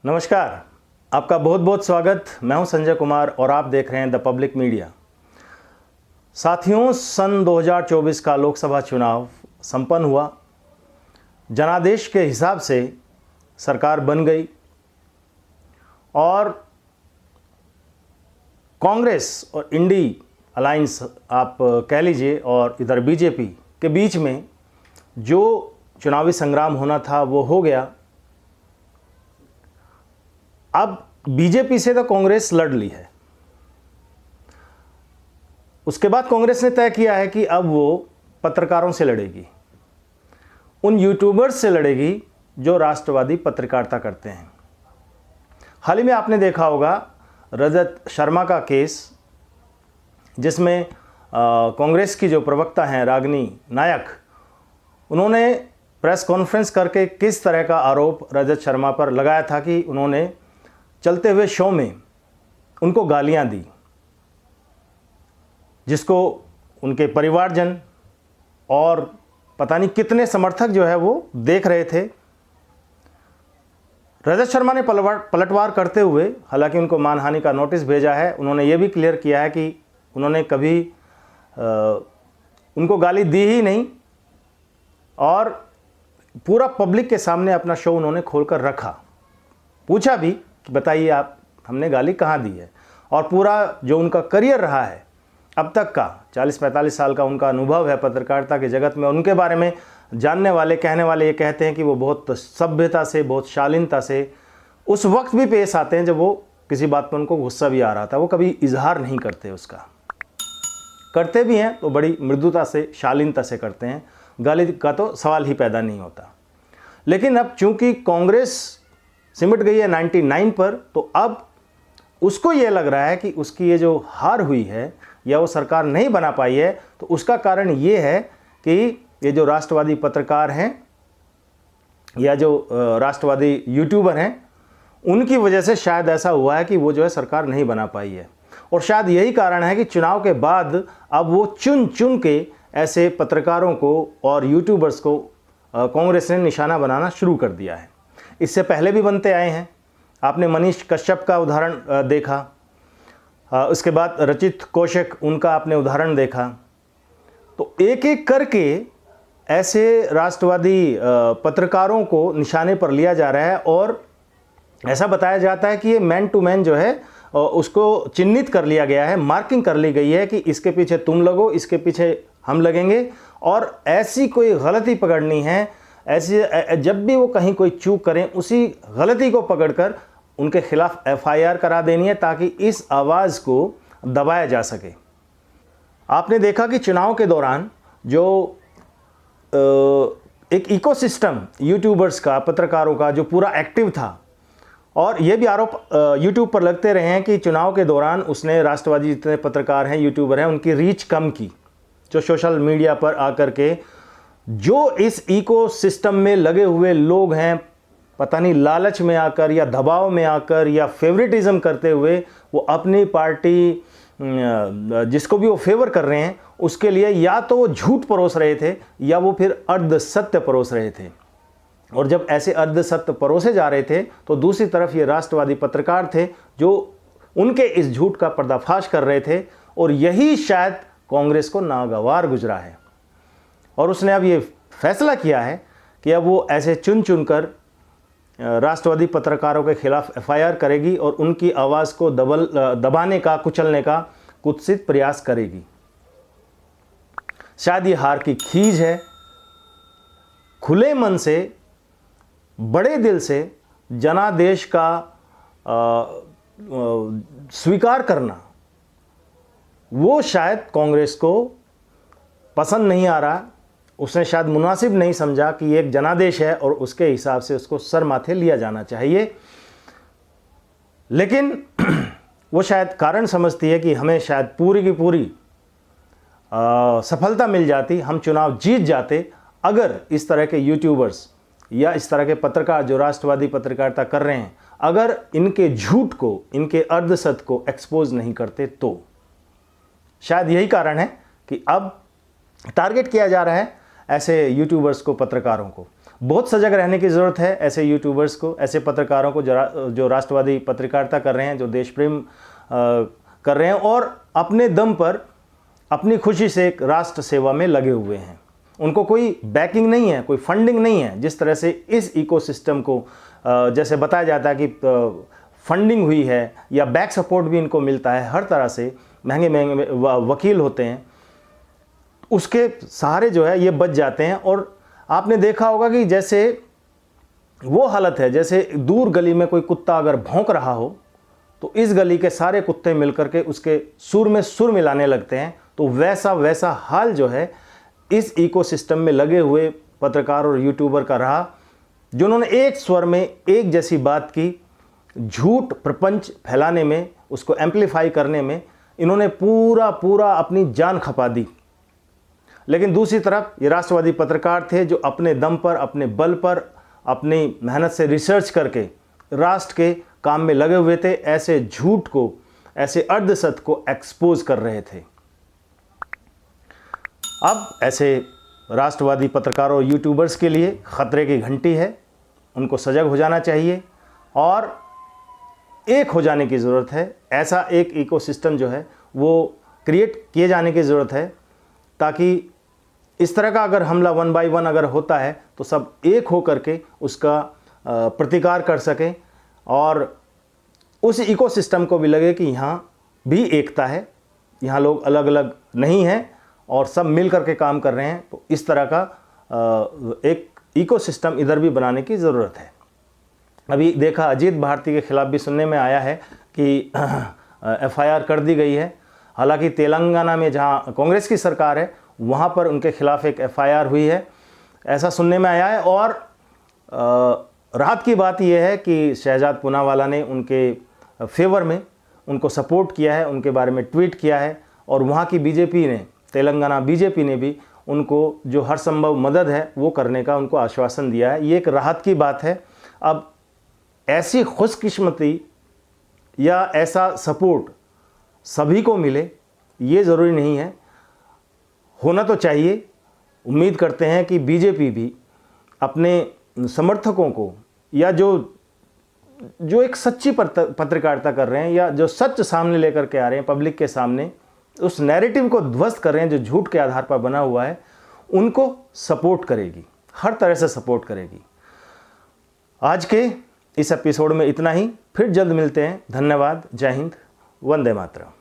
नमस्कार, आपका बहुत बहुत स्वागत। मैं हूं संजय कुमार और आप देख रहे हैं द पब्लिक मीडिया। साथियों, सन 2024 का लोकसभा चुनाव संपन्न हुआ। जनादेश के हिसाब से सरकार बन गई और कांग्रेस और इंडी अलायंस आप कह लीजिए और इधर बीजेपी के बीच में जो चुनावी संग्राम होना था वो हो गया। अब बीजेपी से तो कांग्रेस लड़ ली है। उसके बाद कांग्रेस ने तय किया है कि अब वो पत्रकारों से लड़ेगी, उन यूट्यूबर्स से लड़ेगी जो राष्ट्रवादी पत्रकारिता करते हैं। हाल ही में आपने देखा होगा रजत शर्मा का केस, जिसमें कांग्रेस की जो प्रवक्ता हैं रागिनी नायक, उन्होंने प्रेस कॉन्फ्रेंस करके किस तरह का आरोप रजत शर्मा पर लगाया था कि उन्होंने चलते हुए शो में उनको गालियां दी, जिसको उनके परिवारजन और पता नहीं कितने समर्थक जो है वो देख रहे थे। रजत शर्मा ने पलटवार करते हुए हालांकि उनको मानहानि का नोटिस भेजा है। उन्होंने ये भी क्लियर किया है कि उन्होंने कभी उनको गाली दी ही नहीं और पूरा पब्लिक के सामने अपना शो उन्होंने खोलकर रखा। पूछा भी कि बताइए आप, हमने गाली कहाँ दी है। और पूरा जो उनका करियर रहा है अब तक का 40-45 साल का उनका अनुभव है पत्रकारिता के जगत में, उनके बारे में जानने वाले कहने वाले ये कहते हैं कि वो बहुत सभ्यता से, बहुत शालीनता से उस वक्त भी पेश आते हैं जब वो किसी बात पर उनको गुस्सा भी आ रहा था। वो कभी इजहार नहीं करते, उसका करते भी हैं तो बड़ी मृदुता से, शालीनता से करते हैं। गाली का तो सवाल ही पैदा नहीं होता। लेकिन अब चूंकि कांग्रेस सिमट गई है 99 पर, तो अब उसको ये लग रहा है कि उसकी ये जो हार हुई है या वो सरकार नहीं बना पाई है, तो उसका कारण ये है कि ये जो राष्ट्रवादी पत्रकार हैं या जो राष्ट्रवादी यूट्यूबर हैं, उनकी वजह से शायद ऐसा हुआ है कि वो जो है सरकार नहीं बना पाई है। और शायद यही कारण है कि चुनाव के बाद अब वो चुन चुन के ऐसे पत्रकारों को और यूट्यूबर्स को कांग्रेस ने निशाना बनाना शुरू कर दिया है। इससे पहले भी बनते आए हैं। आपने मनीष कश्यप का उदाहरण देखा, उसके बाद रचित कौशिक, उनका आपने उदाहरण देखा। तो एक एक करके ऐसे राष्ट्रवादी पत्रकारों को निशाने पर लिया जा रहा है और ऐसा बताया जाता है कि ये मैन टू मैन जो है उसको चिन्हित कर लिया गया है, मार्किंग कर ली गई है कि इसके पीछे तुम लगो, इसके पीछे हम लगेंगे। और ऐसी कोई गलती पकड़नी है, ऐसी जब भी वो कहीं कोई चूक करें उसी गलती को पकड़कर उनके खिलाफ एफआईआर करा देनी है, ताकि इस आवाज़ को दबाया जा सके। आपने देखा कि चुनाव के दौरान जो एक इकोसिस्टम यूट्यूबर्स का, पत्रकारों का जो पूरा एक्टिव था, और ये भी आरोप यूट्यूब पर लगते रहे हैं कि चुनाव के दौरान उसने राष्ट्रवादी जितने पत्रकार हैं, यूट्यूबर हैं, उनकी रीच कम की। जो सोशल मीडिया पर आकर के जो इस इकोसिस्टम में लगे हुए लोग हैं, पता नहीं लालच में आकर या दबाव में आकर या फेवरेटिज्म करते हुए वो अपनी पार्टी जिसको भी वो फेवर कर रहे हैं उसके लिए या तो वो झूठ परोस रहे थे या वो फिर अर्ध सत्य परोस रहे थे। और जब ऐसे अर्ध सत्य परोसे जा रहे थे तो दूसरी तरफ ये राष्ट्रवादी पत्रकार थे जो उनके इस झूठ का पर्दाफाश कर रहे थे। और यही शायद कांग्रेस को नागवार गुजरा है और उसने अब ये फैसला किया है कि अब वो ऐसे चुन चुन कर राष्ट्रवादी पत्रकारों के खिलाफ एफआईआर करेगी और उनकी आवाज़ को दबाने का, कुचलने का कुत्सित प्रयास करेगी। शायद ये हार की खीज है। खुले मन से, बड़े दिल से जनादेश का स्वीकार करना वो शायद कांग्रेस को पसंद नहीं आ रहा। उसने शायद मुनासिब नहीं समझा कि एक जनादेश है और उसके हिसाब से उसको सर माथे लिया जाना चाहिए। लेकिन वो शायद कारण समझती है कि हमें शायद पूरी की पूरी सफलता मिल जाती, हम चुनाव जीत जाते, अगर इस तरह के यूट्यूबर्स या इस तरह के पत्रकार जो राष्ट्रवादी पत्रकारिता कर रहे हैं, अगर इनके झूठ को, इनके अर्धसत्य को एक्सपोज नहीं करते। तो शायद यही कारण है कि अब टारगेट किया जा रहा है ऐसे यूट्यूबर्स को, पत्रकारों को। बहुत सजग रहने की ज़रूरत है ऐसे यूट्यूबर्स को, ऐसे पत्रकारों को जो राष्ट्रवादी पत्रकारिता कर रहे हैं, जो देश प्रेम कर रहे हैं और अपने दम पर अपनी खुशी से एक राष्ट्र सेवा में लगे हुए हैं। उनको कोई बैकिंग नहीं है, कोई फंडिंग नहीं है। जिस तरह से इस इकोसिस्टम को जैसे बताया जाता है कि फंडिंग हुई है या बैक सपोर्ट भी इनको मिलता है, हर तरह से महंगे महंगे वकील होते हैं, उसके सहारे जो है ये बच जाते हैं। और आपने देखा होगा कि जैसे वो हालत है जैसे दूर गली में कोई कुत्ता अगर भौंक रहा हो तो इस गली के सारे कुत्ते मिलकर के उसके सुर में सुर मिलाने लगते हैं। तो वैसा हाल जो है इस इकोसिस्टम में लगे हुए पत्रकार और यूट्यूबर का रहा, जिन्होंने एक स्वर में एक जैसी बात की, झूठ प्रपंच फैलाने में, उसको एम्पलीफाई करने में इन्होंने पूरा अपनी जान खपा दी। लेकिन दूसरी तरफ ये राष्ट्रवादी पत्रकार थे जो अपने दम पर, अपने बल पर, अपनी मेहनत से रिसर्च करके राष्ट्र के काम में लगे हुए थे, ऐसे झूठ को, ऐसे अर्धसत्य को एक्सपोज कर रहे थे। अब ऐसे राष्ट्रवादी पत्रकारों और यूट्यूबर्स के लिए खतरे की घंटी है, उनको सजग हो जाना चाहिए और एक हो जाने की ज़रूरत है। ऐसा एक इकोसिस्टम जो है वो क्रिएट किए जाने की ज़रूरत है ताकि इस तरह का अगर हमला 1 बाय 1 अगर होता है तो सब एक हो करके उसका प्रतिकार कर सकें और उस इकोसिस्टम को भी लगे कि यहाँ भी एकता है, यहाँ लोग अलग अलग नहीं हैं और सब मिल करके काम कर रहे हैं। तो इस तरह का एक इकोसिस्टम इधर भी बनाने की ज़रूरत है। अभी देखा अजीत भारती के खिलाफ भी सुनने में आया है कि FIR कर दी गई है। हालांकि तेलंगाना में जहां कांग्रेस की सरकार है वहां पर उनके खिलाफ एक FIR हुई है, ऐसा सुनने में आया है। और राहत की बात यह है कि शहजाद पूनावाला ने उनके फेवर में उनको सपोर्ट किया है, उनके बारे में ट्वीट किया है और वहाँ की बीजेपी ने, तेलंगाना बीजेपी ने भी उनको जो हर संभव मदद है वो करने का उनको आश्वासन दिया है। ये एक राहत की बात है। अब ऐसी खुशकिस्मती या ऐसा सपोर्ट सभी को मिले ये ज़रूरी नहीं है, होना तो चाहिए। उम्मीद करते हैं कि बीजेपी भी अपने समर्थकों को या जो एक सच्ची पत्रकारिता कर रहे हैं या जो सच सामने लेकर के आ रहे हैं पब्लिक के सामने, उस नैरेटिव को ध्वस्त कर रहे हैं जो झूठ के आधार पर बना हुआ है, उनको सपोर्ट करेगी, हर तरह से सपोर्ट करेगी। आज के इस एपिसोड में इतना ही, फिर जल्द मिलते हैं। धन्यवाद। जय हिंद, वंदे मातरम।